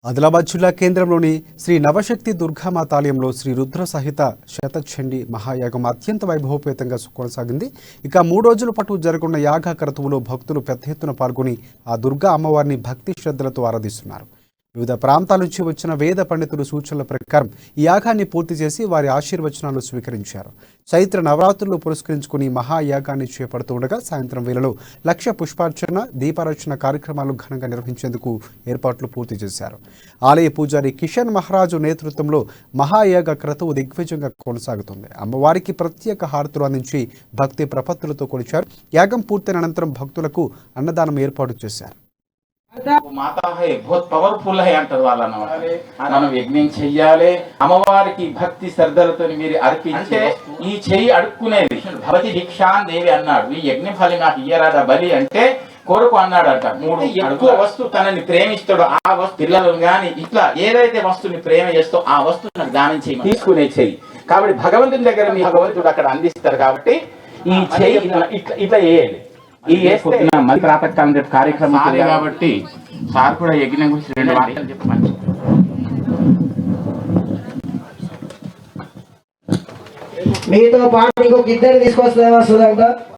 ఆదిలాబాద్ జిల్లా కేంద్రంలోని శ్రీ నవశక్తి దుర్గామాత ఆలయంలో శ్రీ రుద్ర సహిత శతచండీ మహాయాగం అత్యంత వైభవపేతంగా కొనసాగింది. ఇక 3 రోజుల పాటు జరగనున్న యాగ క్రతువులో భక్తులు పెద్ద ఎత్తున పాల్గొని ఆ దుర్గా అమ్మవారిని భక్తి శ్రద్ధలతో ఆరాధిస్తున్నారు. వివిధ ప్రాంతాల నుంచి వచ్చిన వేద పండితుల సూచనల ప్రకారం ఈ యాగాన్ని పూర్తి చేసి వారి ఆశీర్వచనాలు స్వీకరించారు. చైత్ర నవరాత్రులు పురస్కరించుకుని మహాయాగాన్ని చేపడుతూ ఉండగా సాయంత్రం వేళలో లక్ష పుష్పార్చన, దీపార్చన కార్యక్రమాలు ఘనంగా నిర్వహించేందుకు ఏర్పాట్లు పూర్తి చేశారు. ఆలయ పూజారి కిషన్ మహారాజు నేతృత్వంలో మహాయాగ క్రతువు దిగ్విజయంగా కొనసాగుతుంది. అమ్మవారికి ప్రత్యేక హారతులు అందించి భక్తి ప్రపత్తులతో కొలిచారు. యాగం పూర్తయిన అనంతరం భక్తులకు అన్నదానం ఏర్పాటు చేశారు. మాతా హై బహుత్ పవర్ఫుల్ హై అంటారు వాళ్ళు అన్నమాట. మనం యజ్ఞం చెయ్యాలి, అమ్మవారికి భక్తి శ్రద్ధలతో మీరు అర్పించే ఈ చెయ్యి అడుక్కునేది భవతి భిక్షాన్ దేవి అన్నాడు. ఈ యజ్ఞ ఫలి నాకు ఇయ్యరాదా బలి అంటే కోరుకు అన్నాడట. 3 ఎక్కువ వస్తువు తనని ప్రేమిస్తాడు ఆ వస్తువు పిల్లలు గాని ఇట్లా ఏదైతే వస్తువుని ప్రేమ చేస్తో ఆ వస్తువు నాకు దానం చేయి తీసుకునే చెయ్యి. కాబట్టి భగవంతుని దగ్గర మీ భగవంతుడు అక్కడ అందిస్తారు. కాబట్టి ఈ చెయ్యి ఇట్లా వేయాలి. ఈ మరి ప్రాతకాలం కార్యక్రమం కాబట్టి సార్ కూడా యజ్ఞం గురించి 2 వాక్యాలు చెప్పమని. మీతో పాటు ఇంకొక 2 తీసుకొస్తా